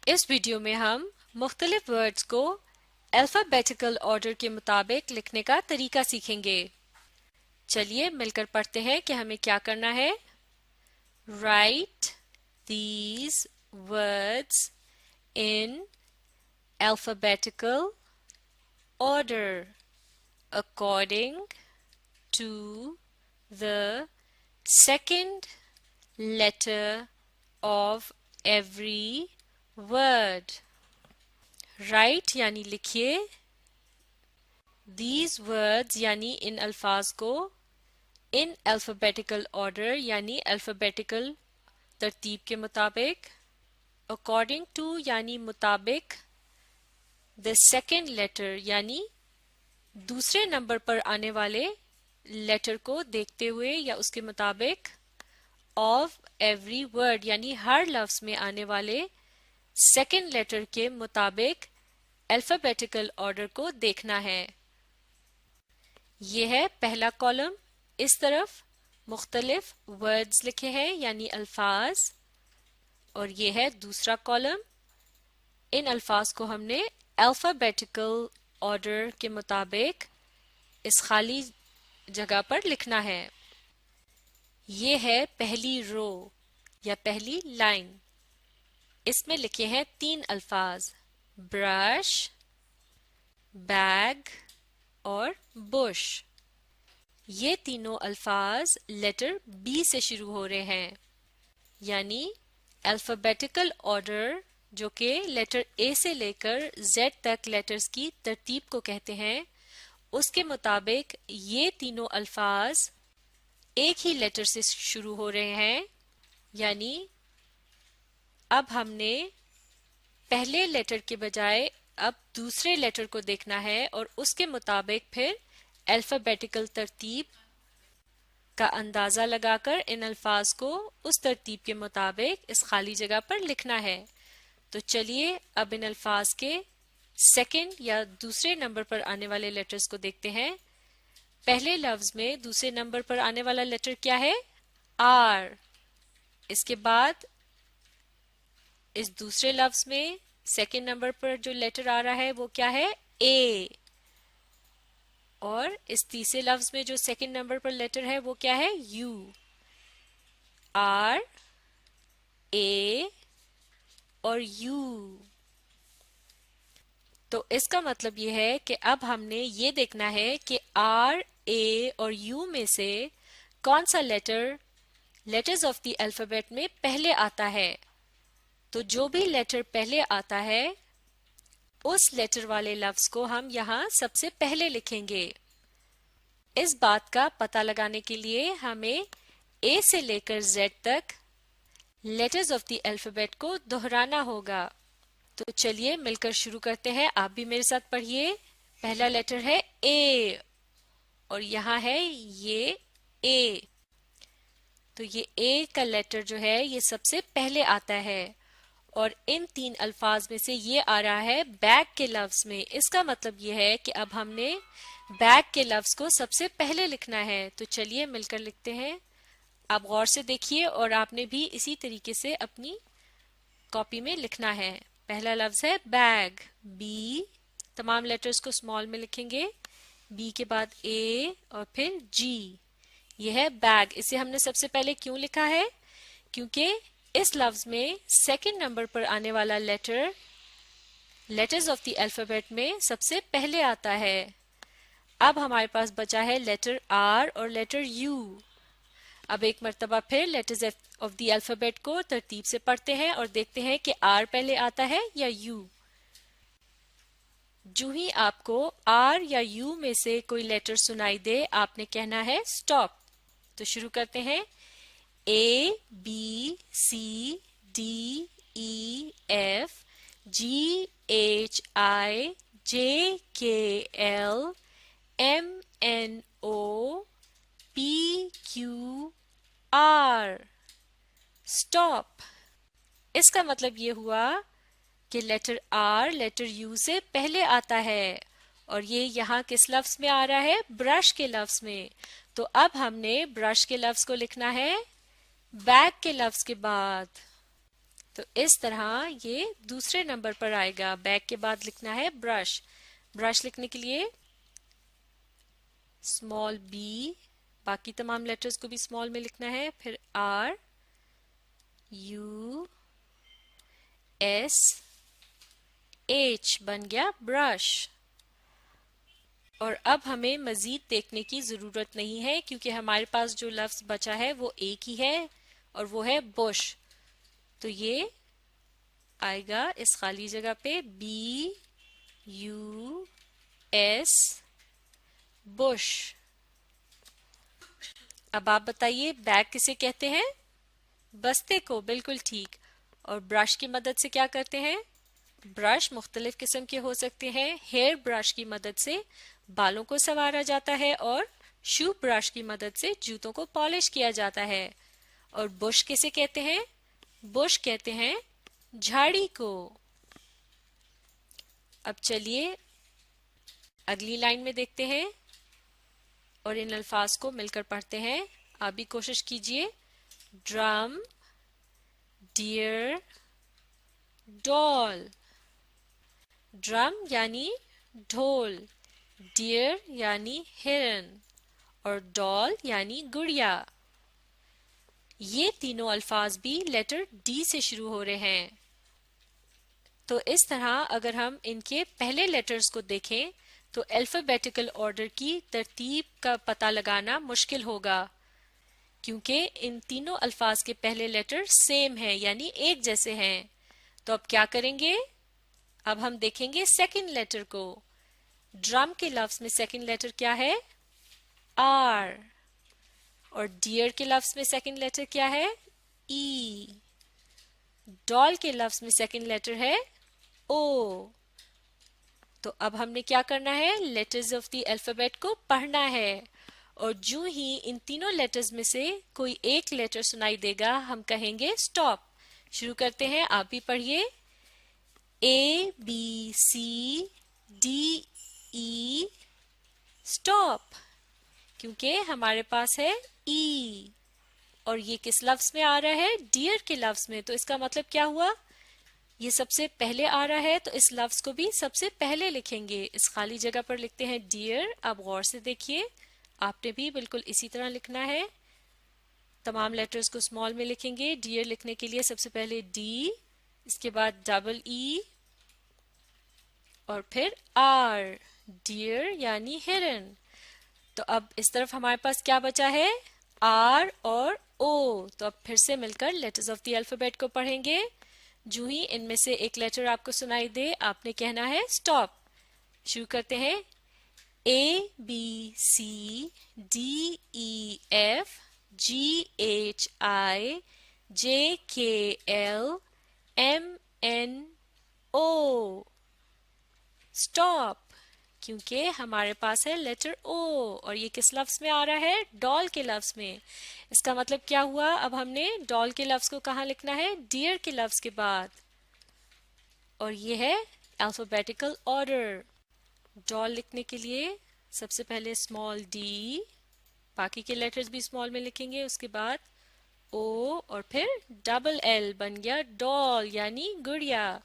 اس video میں ہم مختلف ورڈز کو الفابیٹیکل آرڈر کے مطابق لکھنے کا طریقہ سیکھیں گے۔ چلیے مل کر پڑھتے ہیں کہ ہمیں کیا کرنا ہے۔ Write these words in alphabetical order according to the second letter of every word. Write یعنی لکھیے، these words یعنی ان الفاظ کو، in alphabetical order یعنی alphabetical ترتیب کے مطابق، according to یعنی مطابق، the second letter یعنی دوسرے نمبر پر آنے والے لیٹر کو دیکھتے ہوئے یا اس کے مطابق، of every word یعنی ہر لفظ میں آنے والے سیکنڈ لیٹر کے مطابق الفابیٹیکل آرڈر کو دیکھنا ہے۔ یہ ہے پہلا کالم، اس طرف مختلف ورڈز لکھے ہیں یعنی الفاظ، اور یہ ہے دوسرا کالم، ان الفاظ کو ہم نے الفابیٹیکل آرڈر کے مطابق اس خالی جگہ پر لکھنا ہے۔ یہ ہے پہلی رو یا پہلی لائن، اس میں لکھے ہیں 3 الفاظ، برش، بیگ اور بش۔ یہ تینوں الفاظ لیٹر بی سے شروع ہو رہے ہیں، یعنی الفابیٹیکل آرڈر جو کہ لیٹر اے سے لے کر زیڈ تک لیٹرز کی ترتیب کو کہتے ہیں، اس کے مطابق یہ تینوں الفاظ ایک ہی لیٹر سے شروع ہو رہے ہیں، یعنی اب ہم نے پہلے لیٹر کے بجائے اب دوسرے لیٹر کو دیکھنا ہے اور اس کے مطابق پھر الفابیٹیکل ترتیب کا اندازہ لگا کر ان الفاظ کو اس ترتیب کے مطابق اس خالی جگہ پر لکھنا ہے۔ تو چلیے اب ان الفاظ کے سیکنڈ یا دوسرے نمبر پر آنے والے لیٹرز کو دیکھتے ہیں۔ پہلے لفظ میں دوسرے نمبر پر آنے والا لیٹر کیا ہے؟ آر۔ اس کے بعد اس دوسرے لفظ میں سیکنڈ نمبر پر جو لیٹر آ رہا ہے وہ کیا ہے؟ اے۔ اور اس تیسرے لفظ میں جو سیکنڈ نمبر پر لیٹر ہے وہ کیا ہے؟ یو۔ آر، اے اور یو۔ تو اس کا مطلب یہ ہے کہ اب ہم نے یہ دیکھنا ہے کہ آر، اے اور یو میں سے کون سا letter letters of the alphabet میں پہلے آتا ہے۔ تو جو بھی لیٹر پہلے آتا ہے اس لیٹر والے لفظ کو ہم یہاں سب سے پہلے لکھیں گے۔ اس بات کا پتہ لگانے کے لیے ہمیں اے سے لے کر زیڈ تک لیٹرز آف دی الفابیٹ کو دہرانا ہوگا۔ تو چلیے مل کر شروع کرتے ہیں، آپ بھی میرے ساتھ پڑھیے۔ پہلا لیٹر ہے اے اور یہاں ہے یہ اے، تو یہ اے کا لیٹر جو ہے یہ سب سے پہلے آتا ہے، اور ان 3 الفاظ میں سے یہ آ رہا ہے بیگ کے لفظ میں۔ اس کا مطلب یہ ہے کہ اب ہم نے بیگ کے لفظ کو سب سے پہلے لکھنا ہے۔ تو چلیے مل کر لکھتے ہیں، آپ غور سے دیکھیے اور آپ نے بھی اسی طریقے سے اپنی کاپی میں لکھنا ہے۔ پہلا لفظ ہے بیگ، بی، تمام لیٹرز کو اسمال میں لکھیں گے، بی کے بعد اے اور پھر جی۔ یہ ہے بیگ۔ اسے ہم نے سب سے پہلے کیوں لکھا ہے؟ کیونکہ اس لفظ میں سیکنڈ نمبر پر آنے والا letter letters of the alphabet میں سب سے پہلے آتا ہے۔ اب ہمارے پاس بچا ہے لیٹر آر اور لیٹر یو۔ اب ایک مرتبہ پھر لیٹرز آف دی الفابیٹ کو ترتیب سے پڑھتے ہیں اور دیکھتے ہیں کہ آر پہلے آتا ہے یا یو۔ جو ہی آپ کو آر یا یو میں سے کوئی لیٹر سنائی دے آپ نے کہنا ہے اسٹاپ۔ تو شروع کرتے ہیں، A, B, C, D, E, F, G, H, I, J, K, L, M, N, O, P, Q, R. Stop. اس کا مطلب یہ ہوا کہ لیٹر آر لیٹر یو سے پہلے آتا ہے، اور یہ یہاں کس لفظ میں آ رہا ہے؟ برش کے لفظ میں۔ تو اب ہم نے برش کے لفظ کو لکھنا ہے بیگ کے لفظ کے بعد۔ تو اس طرح یہ دوسرے نمبر پر آئے گا. بیک کے بعد لکھنا ہے برش. برش لکھنے کے لیے اسمال بی، باقی تمام لیٹرز کو بھی اسمال میں لکھنا ہے. پھر آر یو ایس ایچ بن گیا برش. اور اب ہمیں مزید دیکھنے کی ضرورت نہیں ہے کیونکہ ہمارے پاس جو لفظ بچا ہے وہ ایک ہی ہے اور وہ ہے بش. تو یہ آئے گا اس خالی جگہ پہ بی یو ایس بش. اب آپ بتائیے بیگ کسے کہتے ہیں؟ بستے کو. بالکل ٹھیک. اور برش کی مدد سے کیا کرتے ہیں؟ برش مختلف قسم کے ہو سکتے ہیں. ہیئر برش کی مدد سے بالوں کو سنوارا جاتا ہے اور شو برش کی مدد سے جوتوں کو پالش کیا جاتا ہے. اور بش کسے کہتے ہیں؟ بش کہتے ہیں جھاڑی کو. اب چلیے اگلی لائن میں دیکھتے ہیں اور ان الفاظ کو مل کر پڑھتے ہیں. آپ بھی کوشش کیجئے. ڈرم، ڈیئر، ڈال. ڈرم یعنی ڈھول، ڈیئر یعنی ہرن اور ڈال یعنی گڑیا. یہ تینوں الفاظ بھی لیٹر ڈی سے شروع ہو رہے ہیں. تو اس طرح اگر ہم ان کے پہلے لیٹرز کو دیکھیں تو الفابیٹیکل آرڈر کی ترتیب کا پتہ لگانا مشکل ہوگا کیونکہ ان تینوں الفاظ کے پہلے لیٹر سیم ہیں یعنی ایک جیسے ہیں. تو اب کیا کریں گے؟ اب ہم دیکھیں گے سیکنڈ لیٹر کو. ڈرم کے لفظ میں سیکنڈ لیٹر کیا ہے؟ آر. اور ڈیئر کے لفظ میں سیکنڈ لیٹر کیا ہے؟ ای. ڈال کے لفظ میں سیکنڈ لیٹر ہے او. تو اب ہم نے کیا کرنا ہے؟ لیٹرز آف دی الفابیٹ کو پڑھنا ہے اور جو ہی ان تینوں لیٹرز میں سے کوئی ایک لیٹر سنائی دے گا ہم کہیں گے سٹاپ. شروع کرتے ہیں. آپ بھی پڑھیے. A B C D E stop. کیونکہ ہمارے پاس ہے ای اور یہ کس لفظ میں آ رہا ہے؟ ڈیئر کے لفظ میں. تو اس کا مطلب کیا ہوا؟ یہ سب سے پہلے آ رہا ہے تو اس لفظ کو بھی سب سے پہلے لکھیں گے. اس خالی جگہ پر لکھتے ہیں ڈیئر. اب غور سے دیکھیے آپ نے بھی بالکل اسی طرح لکھنا ہے. تمام لیٹرز کو اسمال میں لکھیں گے. ڈیئر لکھنے کے لیے سب سے پہلے ڈی، اس کے بعد ڈبل ای اور پھر آر. ڈیئر یعنی ہرن. تو اب اس طرف ہمارے پاس کیا بچا ہے؟ آر اور او. تو اب پھر سے مل کر لیٹرز آف دی الفابیٹ کو پڑھیں گے. جو ہی ان میں سے ایک لیٹر آپ کو سنائی دے آپ نے کہنا ہے سٹاپ. شروع کرتے ہیں. A B C D E F G H I J K L M N O. Stop. کیونکہ ہمارے پاس ہے لیٹر او اور یہ کس لفظ میں آ رہا ہے؟ ڈال کے لفظ میں. اس کا مطلب کیا ہوا؟ اب ہم نے ڈال کے لفظ کو کہاں لکھنا ہے؟ ڈیئر کے لفظ کے بعد. اور یہ ہے الفابیٹیکل آرڈر. ڈال لکھنے کے لیے سب سے پہلے اسمال ڈی، باقی کے لیٹرز بھی اسمال میں لکھیں گے. اس کے بعد او اور پھر ڈبل ایل بن گیا ڈال یعنی گڑیا.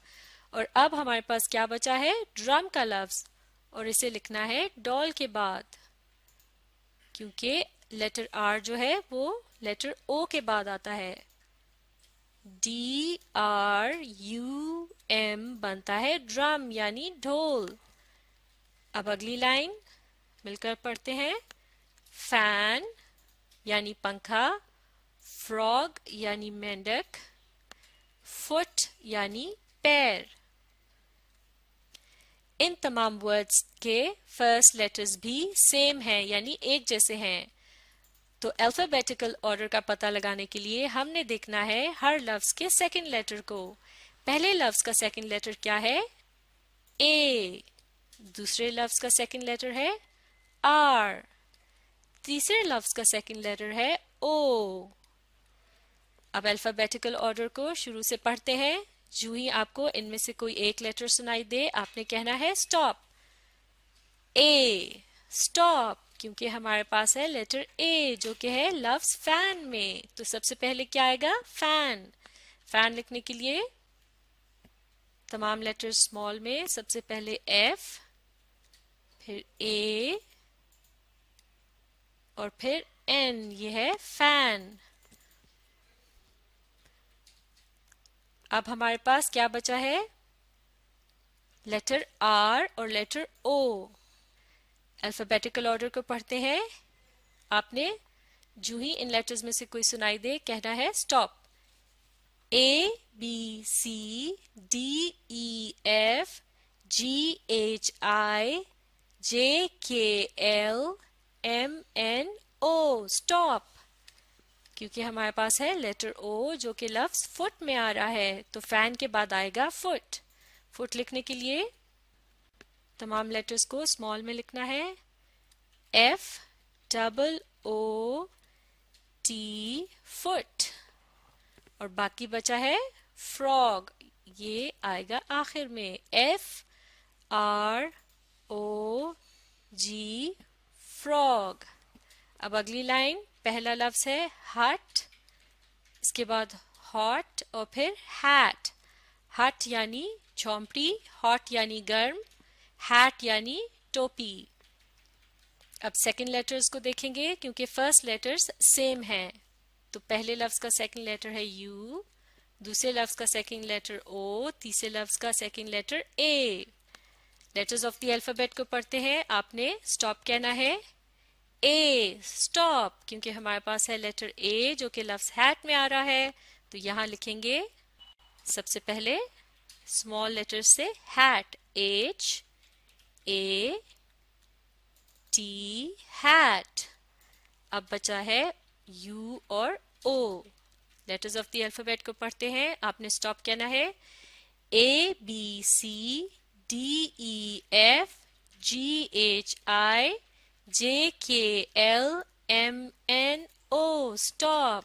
اور اب ہمارے پاس کیا بچا ہے؟ ڈرم کا لفظ اور اسے لکھنا ہے ڈال کے بعد کیونکہ لیٹر آر جو ہے وہ لیٹر او کے بعد آتا ہے. ڈی آر یو ایم بنتا ہے ڈرم یعنی ڈھول. اب اگلی لائن مل کر پڑھتے ہیں. فین یعنی پنکھا، فراگ یعنی مینڈک، فٹ یعنی پیر. ان تمام ورڈز کے فرسٹ لیٹرز بھی سیم ہیں یعنی ایک جیسے ہیں. تو الفابیٹیکل آرڈر کا پتہ لگانے کے لیے ہم نے دیکھنا ہے ہر لفظ کے سیکنڈ لیٹر کو. پہلے لفظ کا سیکنڈ لیٹر کیا ہے؟ اے. دوسرے لفظ کا سیکنڈ لیٹر ہے آر. تیسرے لفظ کا سیکنڈ لیٹر ہے او. اب الفابیٹیکل آرڈر کو شروع سے پڑھتے ہیں. جو ہی آپ کو ان میں سے کوئی ایک لیٹر سنائی دے آپ نے کہنا ہے سٹاپ. اے سٹاپ. کیونکہ ہمارے پاس ہے لیٹر اے جو کہ ہے لفظ فین میں. تو سب سے پہلے کیا آئے گا؟ فین. فین لکھنے کے لیے تمام لیٹر اسمال میں سب سے پہلے ایف، پھر اے اور پھر این، یہ ہے فین۔ اب ہمارے پاس کیا بچا ہے؟ لیٹر آر اور لیٹر او۔ الفابیٹیکل آرڈر کو پڑھتے ہیں۔ آپ نے جو ہی ان لیٹرز میں سے کوئی سنائی دے کہنا ہے stop. A B C D E F G H I J K L M N O, stop. کیونکہ ہمارے پاس ہے لیٹر او جو کہ لفظ فٹ میں آ رہا ہے، تو فین کے بعد آئے گا فٹ۔ فٹ لکھنے کے لیے تمام لیٹرز کو اسمال میں لکھنا ہے، F double O T, foot. اور باقی بچا ہے فراگ، یہ آئے گا آخر میں، ایف آر او جی، فراگ۔ اب اگلی لائن، پہلا لفظ ہے ہٹ، اس کے بعد ہاٹ اور پھر ہیٹ۔ ہٹ یعنی جھونپڑی، ہاٹ یعنی گرم، ہیٹ یعنی ٹوپی۔ اب سیکنڈ لیٹرز کو دیکھیں گے کیونکہ فرسٹ لیٹرز سیم ہیں، تو پہلے لفظ کا سیکنڈ لیٹر ہے یو، دوسرے لفظ کا سیکنڈ لیٹر او، تیسرے لفظ کا second letter A. Letters of the alphabet کو پڑھتے ہیں، آپ نے اسٹاپ کہنا ہے، اے، اسٹاپ، کیونکہ ہمارے پاس ہے لیٹر اے جو کہ لفظ ہیٹ میں آ رہا ہے، تو یہاں لکھیں گے سب سے پہلے اسمال لیٹر سے hat, H A T, hat. اب بچا ہے یو اور O. Letters of the alphabet کو پڑھتے ہیں، آپ نے اسٹاپ کہنا ہے، A B C D E F G H I J K L M N O, stop.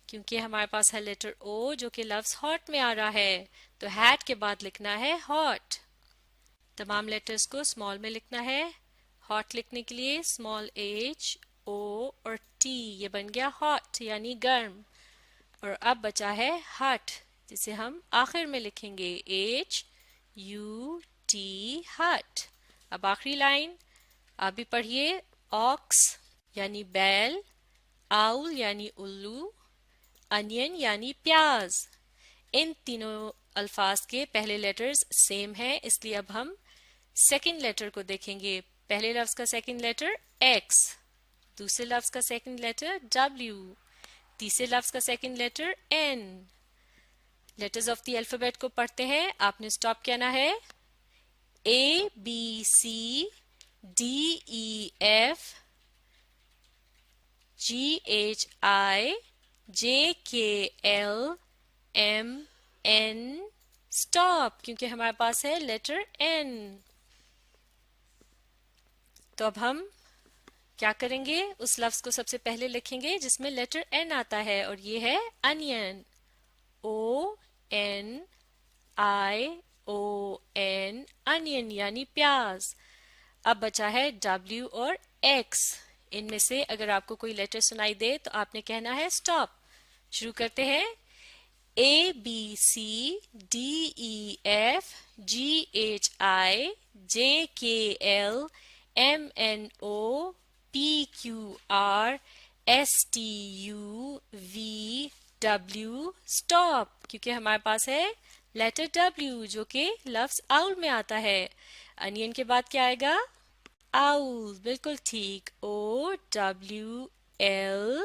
کیونکہ ہمارے پاس ہے لیٹر او جو کہ لفظ ہاٹ میں آ رہا ہے، تو ہیٹ کے بعد لکھنا ہے ہاٹ۔ تمام لیٹرز کو اسمال میں لکھنا ہے، ہاٹ لکھنے کے لیے اسمال ایچ او اور ٹی، یہ بن گیا ہاٹ یعنی گرم۔ اور اب بچا ہے ہٹ، جسے ہم آخر میں لکھیں گے، ایچ یو ٹی، ہٹ۔ اب آخری لائن آپ بھی پڑھیے، آکس یعنی بیل، آؤل یعنی الو، انین یعنی پیاز۔ ان تینوں الفاظ کے پہلے لیٹرز سیم ہیں، اس لیے اب ہم سیکنڈ لیٹر کو دیکھیں گے۔ پہلے لفظ کا سیکنڈ لیٹر ایکس، دوسرے لفظ کا سیکنڈ لیٹر ڈبلیو، تیسرے لفظ کا second letter N. Letters of the alphabet کو پڑھتے ہیں، آپ نے اسٹاپ کہنا ہے، A B C D E F G H I J K L M N, stop, کیونکہ ہمارے پاس ہے لیٹر این۔ تو اب ہم کیا کریں گے، اس لفظ کو سب سے پہلے لکھیں گے جس میں لیٹر این آتا ہے، اور یہ ہے انین، او این آئی او این، انین یعنی پیاز۔ اب بچا ہے ڈبلیو اور ایکس، ان میں سے اگر آپ کو کوئی لیٹر سنائی دے تو آپ نے کہنا ہے اسٹاپ۔ شروع کرتے ہیں، A B C D E F G H I J K L M N O P Q R S T U V W, stop, کیونکہ ہمارے پاس ہے لیٹر ڈبلیو جو کہ لفظ آؤل میں آتا ہے۔ انین کے بعد کیا آئے گا، آؤل، بالکل ٹھیک، او ڈبلیو ایل،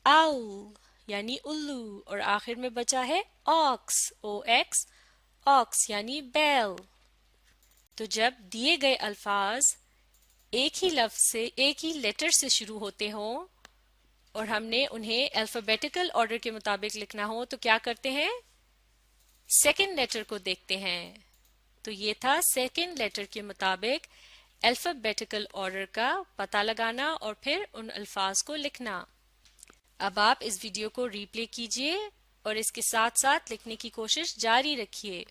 آؤل یعنی الو۔ اور آخر میں بچا ہے آکس، او ایکس، آکس یعنی بیل۔ تو جب دیے گئے الفاظ ایک ہی لفظ سے، ایک ہی لیٹر سے شروع ہوتے ہوں اور ہم نے انہیں الفابیٹیکل آرڈر کے مطابق لکھنا ہو تو کیا کرتے ہیں، سیکنڈ لیٹر کو دیکھتے ہیں۔ تو یہ تھا سیکنڈ لیٹر کے مطابق الفابیٹیکل آرڈر کا پتہ لگانا اور پھر ان الفاظ کو لکھنا۔ اب آپ اس ویڈیو کو ری پلے کیجئے اور اس کے ساتھ ساتھ لکھنے کی کوشش جاری رکھیے۔